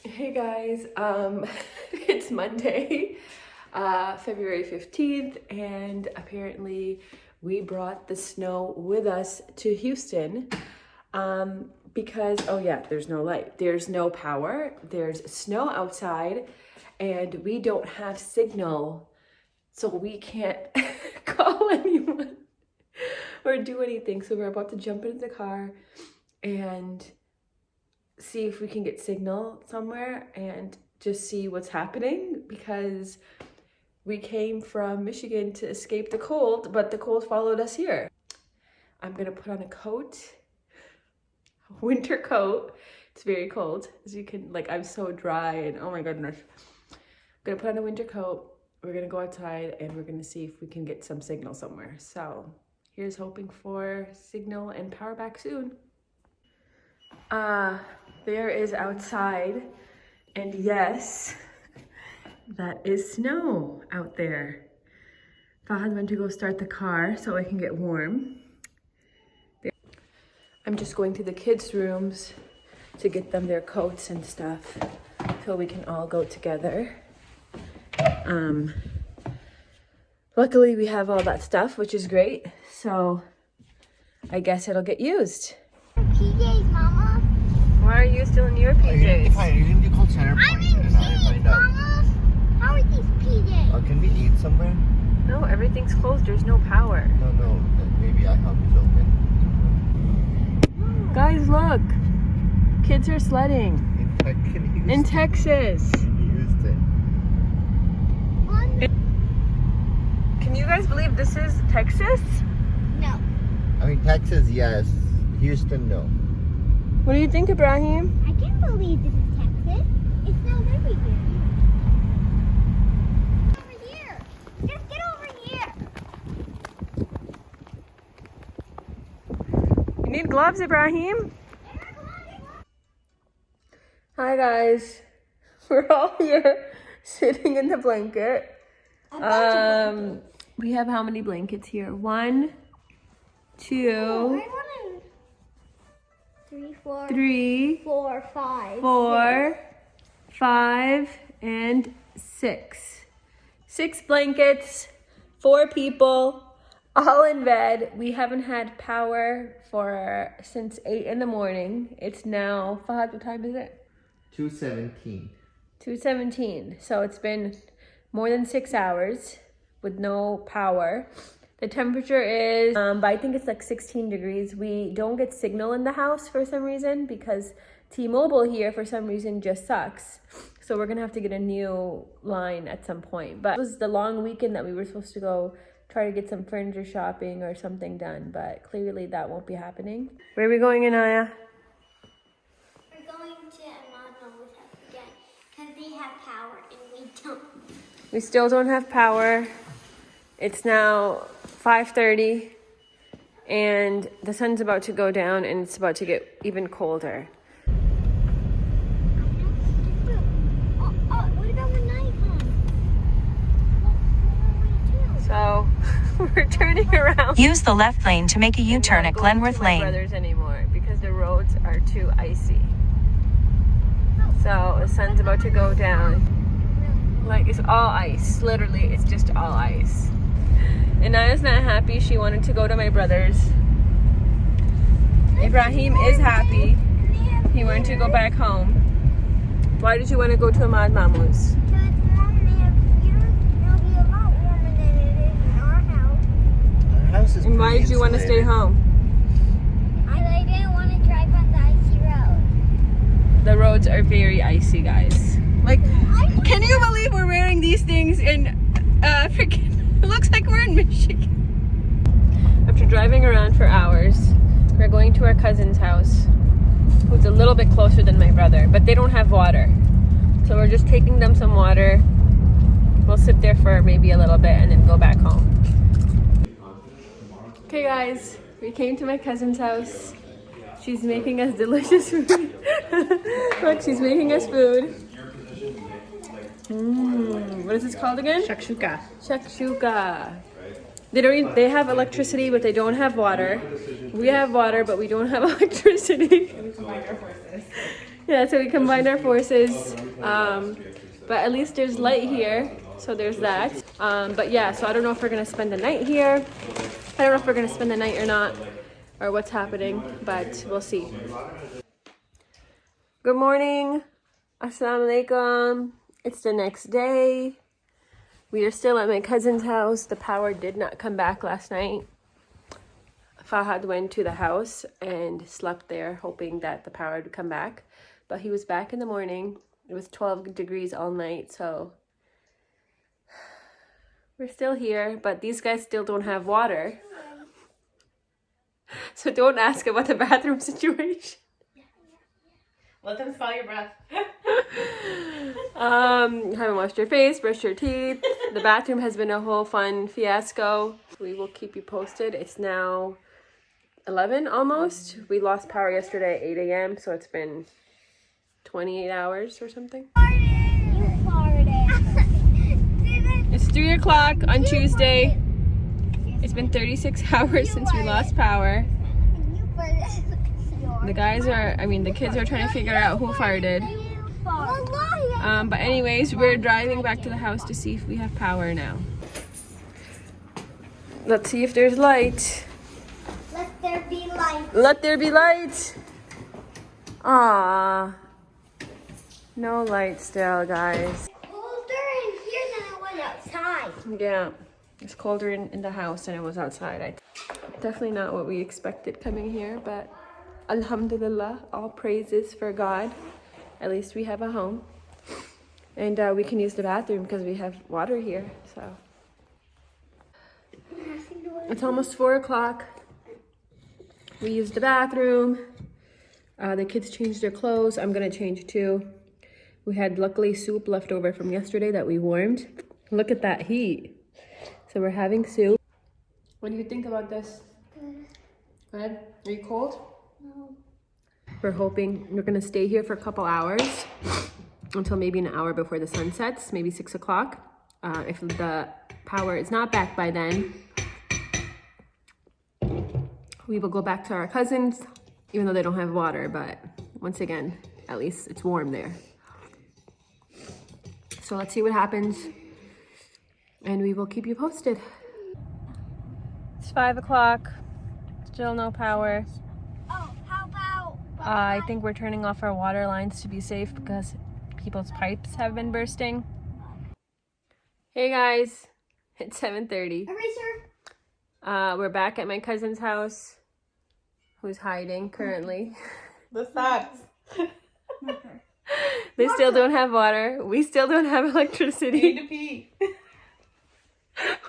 Hey guys, it's Monday, February 15th, and apparently we brought the snow with us to Houston because, oh yeah, there's no light, there's no power, there's snow outside, and we don't have signal, so we can't call anyone or do anything. So we're about to jump into the car and see if we can get signal somewhere and just see what's happening, because we came from Michigan to escape the cold, but the cold followed us here. I'm gonna put on a coat, a winter coat. It's very cold, as you can, like, I'm so dry and oh my goodness. I'm gonna put on a winter coat. We're gonna go outside and we're gonna see if we can get some signal somewhere. So here's hoping for signal and power back soon. There is outside, and yes, that is snow out there. Fahad went to go start the car so I can get warm. I'm just going to the kids' rooms to get them their coats and stuff so we can all go together. Luckily we have all that stuff, which is great, so I guess it'll get used. PJs, Mama. Why are you still in your PJs? I'm in jeans, Mama. How are these PJs? Can we eat somewhere? No, everything's closed. There's no power. No. Maybe I have it open. Guys, look. Kids are sledding. In Texas. Houston. Can you guys believe this is Texas? No. I mean, Texas, yes. Houston, no. What do you think, Ibrahim? I can't believe this is Texas. It snows everywhere. Over here. Just get over here. You need gloves, Ibrahim? Hi, guys. We're all here sitting in the blanket. We have how many blankets here? 1, 2, 3, 4, 5. 4, 5, and 6. 6 blankets, 4 people, all in bed. We haven't had power since 8 in the morning. It's now, Fahad, what time is it? 2:17. 2:17. So it's been more than 6 hours with no power. The temperature is, but I think it's like 16 degrees. We don't get signal in the house for some reason because T-Mobile here for some reason just sucks. So we're gonna have to get a new line at some point. But it was the long weekend that we were supposed to go try to get some furniture shopping or something done, but clearly that won't be happening. Where are we going, Anaya? We're going to Mama with us again because they have power and we don't. We still don't have power. It's now 5:30 and the sun's about to go down and it's about to get even colder. What about when night comes? So we're turning around. Use the left lane to make a U-turn at Glenworth Lane. Brothers anymore because the roads are too icy. So the sun's about to go down. Like, it's all ice. Literally, it's just all ice. And Naya's not happy. She wanted to go to my brother's. Ibrahim is happy. He wanted to go back home. Why did you want to go to Ahmad Mahmoud's? Because it'll be a lot warmer than it is in our house. Our house is And why did you want to stay home? I didn't want to drive on the icy road. The roads are very icy, guys. Like, can you believe we're wearing these things in freaking... It looks like we're in Michigan. After driving around for hours, we're going to our cousin's house, who's a little bit closer than my brother, but they don't have water. So we're just taking them some water. We'll sit there for maybe a little bit and then go back home. Okay guys, we came to my cousin's house. She's making us delicious food. Look, she's making us food. What is this called again? Shakshuka. Shakshuka. They have electricity, but they don't have water. We have water, but we don't have electricity. Yeah, so we combined our forces. But at least there's light here, so there's that. But yeah, so I don't know if we're gonna spend the night here. I don't know if we're gonna spend the night or not, or what's happening, but we'll see. Good morning. Assalamu alaikum. It's the next day. We are still at my cousin's house. The power did not come back last night. Fahad went to the house and slept there, hoping that the power would come back. But he was back in the morning. It was 12 degrees all night, so we're still here. But these guys still don't have water. So don't ask about the bathroom situation. Let them smell your breath. Haven't washed your face, brushed your teeth. The bathroom has been a whole fun fiasco. We will keep you posted. It's now 11 almost. We lost power yesterday at 8 a.m. So it's been 28 hours or something. It's 3 o'clock on Tuesday. It's been 36 hours since we lost power. The kids are trying to figure out who farted. But anyways, we're driving back to the house to see if we have power now. Let's see if there's light. Let there be light. Let there be light. Ah, no light still, guys. Colder in here than it was outside. Yeah, it's colder in the house than it was outside. Definitely not what we expected coming here, but alhamdulillah, all praises for God. At least we have a home. And we can use the bathroom because we have water here, so. It's almost 4 o'clock. We used the bathroom. The kids changed their clothes. I'm gonna change too. We had luckily soup left over from yesterday that we warmed. Look at that heat. So we're having soup. What do you think about this? Good. Are you cold? No. We're hoping we're gonna stay here for a couple hours until maybe an hour before the sun sets, maybe 6 o'clock. If the power is not back by then, we will go back to our cousins, even though they don't have water, but once again, at least it's warm there. So let's see what happens, and we will keep you posted. It's 5 o'clock, still no power. Oh, how about? I think we're turning off our water lines to be safe because people's pipes have been bursting. Hey guys, it's 7:30. Eraser. We're back at my cousin's house, who's hiding currently. The socks. They still don't have water. We still don't have electricity. Need to pee.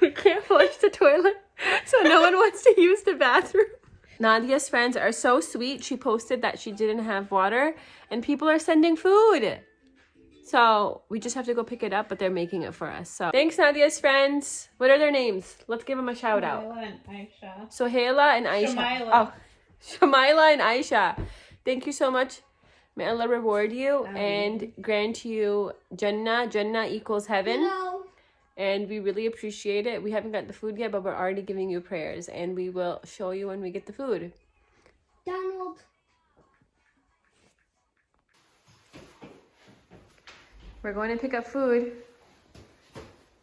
We can't flush the toilet, so no one wants to use the bathroom. Nadia's friends are so sweet. She posted that she didn't have water, and people are sending food. So we just have to go pick it up, but they're making it for us. So thanks, Nadia's friends. What are their names? Let's give them a shout out. Shamila and Aisha. Sohaila and Aisha. Shamila. Oh, Shamila and Aisha. Thank you so much. May Allah reward you and grant you Jannah. Jannah equals heaven. No. And we really appreciate it. We haven't got the food yet, but we're already giving you prayers. And we will show you when we get the food. Donald. We're going to pick up food.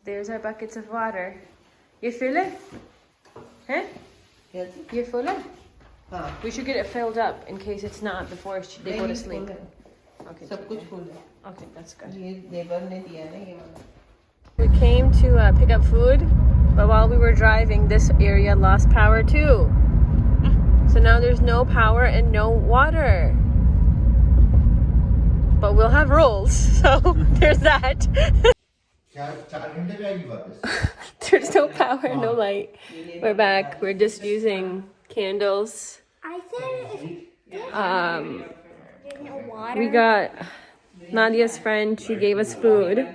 There's our buckets of water. You fill it? Huh? Yes. You full it? हाँ. We should get it filled up in case it's not before they go to sleep. Okay. सब कुछ full है. Okay, that's good. ये labour ने दिया ना ये वाला. We came to pick up food, but while we were driving, this area lost power too. So now there's no power and no water. But we'll have rolls, so there's that. There's no power, no light. We're back. We're just using candles. I said there's no water. We got Nadia's friend. She gave us food.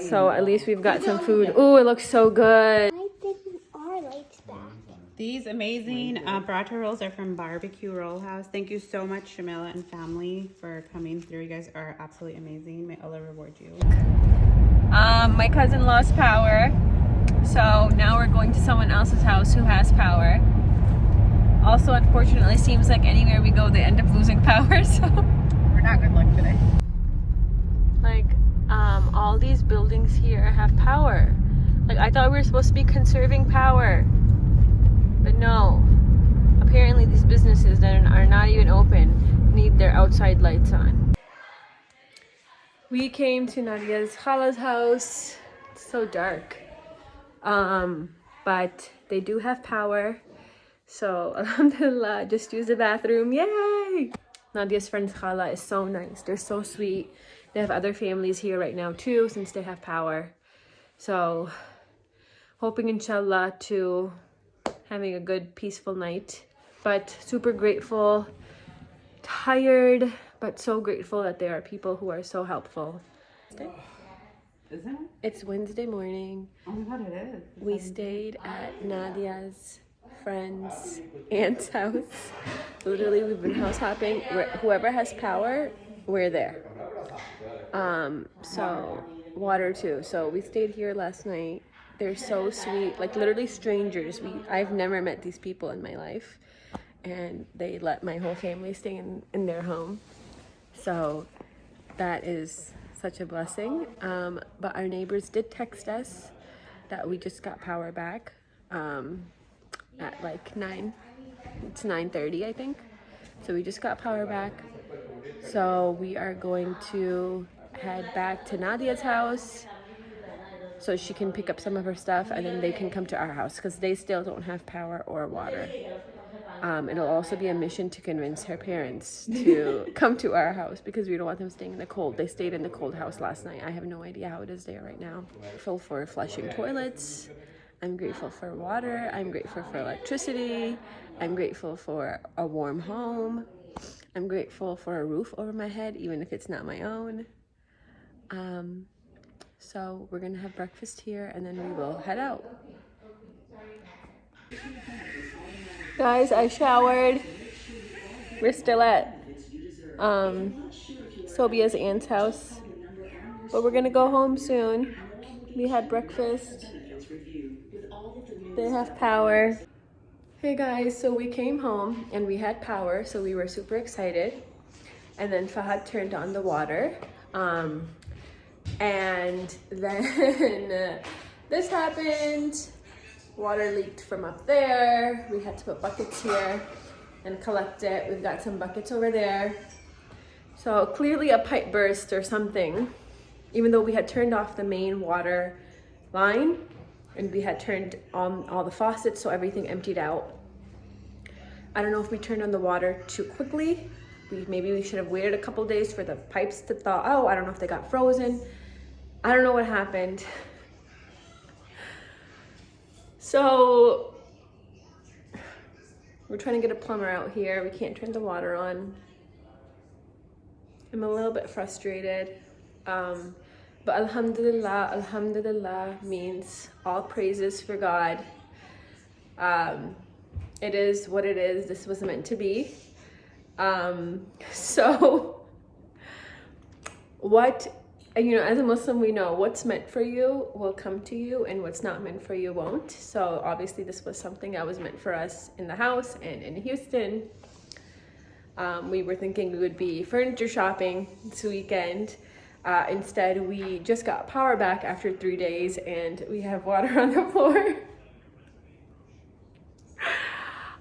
So at least we've got some food. Ooh, it looks so good. I think our lights back. These amazing burrata rolls are from Barbecue Roll House. Thank you so much, Shamila and family, for coming through. You guys are absolutely amazing. May Allah reward you. My cousin lost power, so now we're going to someone else's house who has power. Also, unfortunately, seems like anywhere we go, they end up losing power. So We're not good luck today. Like, all these buildings here have power. Like, I thought we were supposed to be conserving power, but no. Apparently these businesses that are not even open need their outside lights on. We came to Nadia's Khala's house. It's so dark. But they do have power. So, alhamdulillah, just use the bathroom. Yay! Nadia's friend's Khala is so nice. They're so sweet. They have other families here right now too, since they have power. So, hoping inshallah to having a good, peaceful night. But super grateful, tired, but so grateful that there are people who are so helpful. Is it? It's Wednesday morning. Oh my god, it is. We stayed at Nadia's friend's aunt's house. Literally, we've been house hopping. Whoever has power, we're there. So water too. So we stayed here last night. They're so sweet, like literally strangers. I've never met these people in my life, and they let my whole family stay in their home. So that is such a blessing. But our neighbors did text us that we just got power back at like 9. It's 9:30, I think. So we just got power back. So we are going to head back to Nadia's house so she can pick up some of her stuff, and then they can come to our house because they still don't have power or water. It'll also be a mission to convince her parents to come to our house because we don't want them staying in the cold. They stayed in the cold house last night. I have no idea how it is there right now. I'm grateful for flushing toilets. I'm grateful for water. I'm grateful for electricity. I'm grateful for a warm home. I'm grateful for a roof over my head, even if it's not my own. So we're gonna have breakfast here and then we will head out. Guys, I showered. We're still at Sobia's aunt's house, but we're gonna go home soon. We had breakfast. They have power. Hey guys, so we came home and we had power, so we were super excited. And then Fahad turned on the water. And then this happened. Water leaked from up there. We had to put buckets here and collect it. We've got some buckets over there. So clearly a pipe burst or something, even though we had turned off the main water line and we had turned on all the faucets so everything emptied out. I don't know if we turned on the water too quickly. Maybe we should have waited a couple days for the pipes to thaw out. I don't know if they got frozen. I don't know what happened. So we're trying to get a plumber out here. We can't turn the water on. I'm a little bit frustrated. But alhamdulillah, alhamdulillah means all praises for God. It is what it is. This was meant to be. So as a Muslim, we know what's meant for you will come to you and what's not meant for you won't. So obviously this was something that was meant for us in the house and in Houston. We were thinking we would be furniture shopping this weekend. Instead, we just got power back after 3 days and we have water on the floor.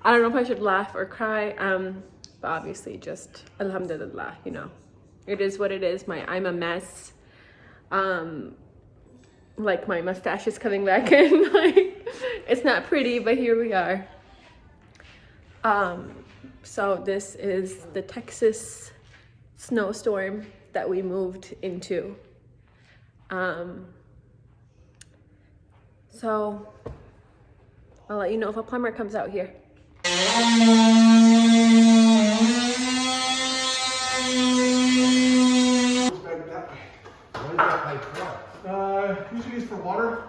I don't know if I should laugh or cry, but obviously just alhamdulillah, it is what it is. I'm a mess. Like my mustache is coming back in. Like, it's not pretty, but here we are. So this is the Texas snowstorm that we moved into. So I'll let you know if a plumber comes out here. What is that pipe for? Usually used for water.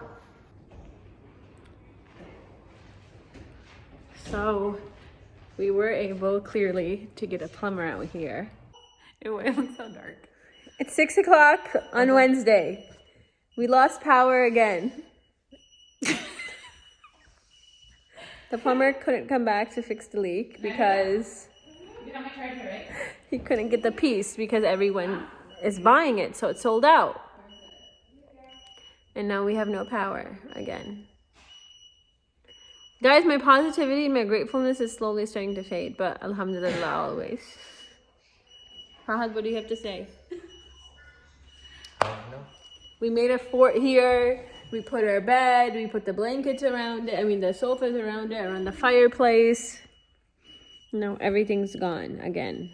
So we were able clearly to get a plumber out here. It looks so dark. It's 6 o'clock on Wednesday. We lost power again. The plumber couldn't come back to fix the leak because... You got my charger, right? He couldn't get the piece because everyone is buying it, so it's sold out. And now we have no power again. Guys, my positivity, my gratefulness is slowly starting to fade, but alhamdulillah always. Fahad, what do you have to say? No. We made a fort here. We put our bed. We put the blankets around it. I mean, the sofas around it, around the fireplace. No, everything's gone again.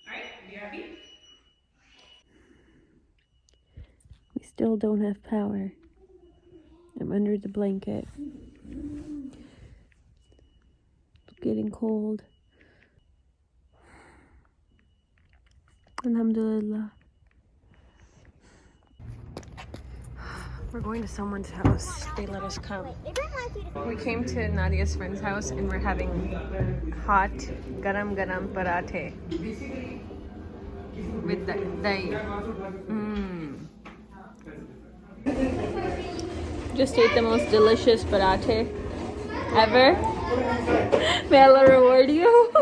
All right, you happy? We still don't have power. I'm under the blanket. It's getting cold. Alhamdulillah. We're going to someone's house. They let us come. We came to Nadia's friend's house and we're having hot garam garam parathe with the dahi. Just ate the most delicious parathe ever. May Allah reward you.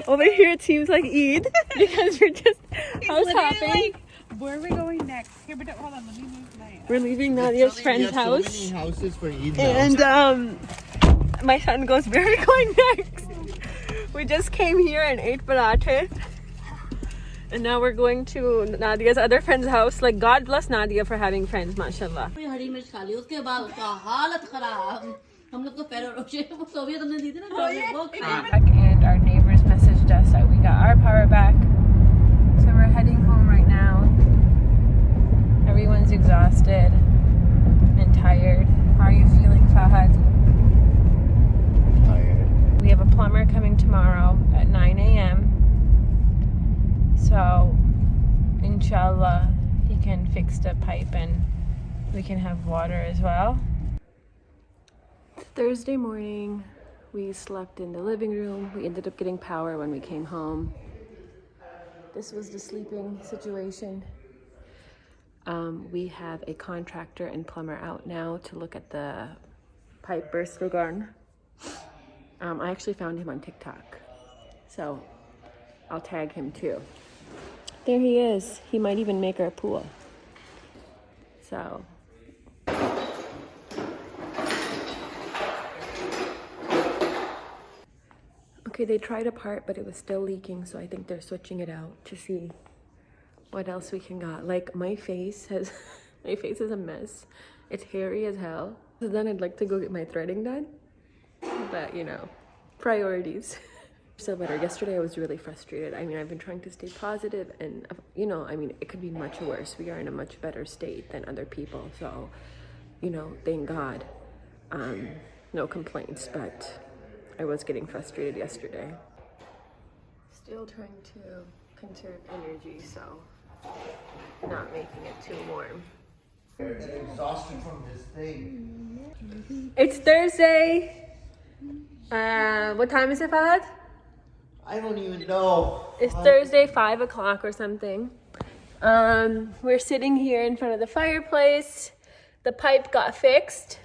Over here it seems like Eid because we're just house hopping. Like, where are we going next? Here, but hold on, let me move my. We're leaving Nadia's friend's house. So many houses for Eid now. And my son goes, where are we going next? We just came here and ate parathe. And now we're going to Nadia's other friend's house. Like, God bless Nadia for having friends, mashallah. And our neighbors messaged us that we got our power back. So we're heading home right now. Everyone's exhausted and tired. How are you feeling, Fahad? Tired. We have a plumber coming tomorrow at 9 a.m. So, inshallah, he can fix the pipe and we can have water as well. Thursday morning, we slept in the living room. We ended up getting power when we came home. This was the sleeping situation. We have a contractor and plumber out now to look at the pipe burst gun. I actually found him on TikTok, so I'll tag him too. There he is. He might even make our pool. So. Okay, they tried a part, but it was still leaking, so I think they're switching it out to see what else we can got. Like, my face is a mess. It's hairy as hell. So then I'd like to go get my threading done. But, you know, priorities. So better. Yesterday I was really frustrated. I mean, I've been trying to stay positive and, you know, I mean, it could be much worse. We are in a much better state than other people. So, you know, thank God. No complaints, but I was getting frustrated yesterday. Still trying to conserve energy, so not making it too warm. I'm exhausted from this thing. It's Thursday. What time is it, Fahad? I don't even know. It's Thursday, 5 o'clock or something. We're sitting here in front of the fireplace. The pipe got fixed.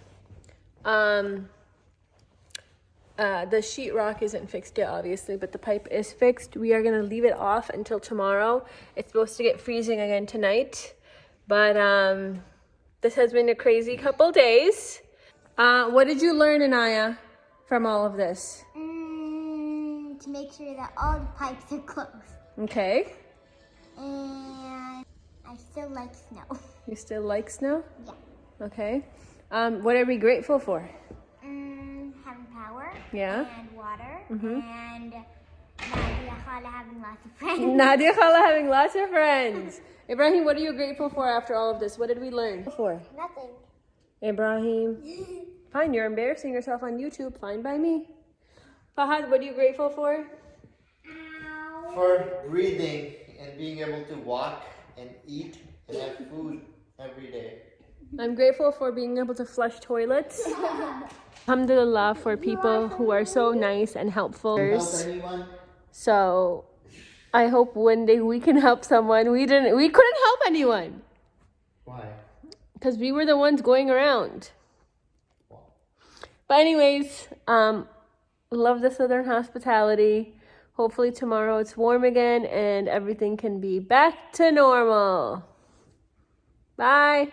The sheetrock isn't fixed yet, obviously, but the pipe is fixed. We are gonna leave it off until tomorrow. It's supposed to get freezing again tonight, but this has been a crazy couple days. What did you learn, Anaya, from all of this? To make sure that all the pipes are closed. Okay. And I still like snow. You still like snow? Yeah. Okay. What are we grateful for? Having power. Yeah. And water. And Nadia Khala having lots of friends. Nadia Khala having lots of friends. Ibrahim, what are you grateful for after all of this? What did we learn? For Nothing. Ibrahim. Fine, you're embarrassing yourself on YouTube. Fine by me. Fahad, what are you grateful for? For breathing and being able to walk and eat and have food every day. I'm grateful for being able to flush toilets. Alhamdulillah for people who are so nice and helpful. Help anyone? So I hope one day we can help someone. We couldn't help anyone. Why? Because we were the ones going around. But anyways, Love the Southern hospitality. Hopefully tomorrow it's warm again and everything can be back to normal. Bye.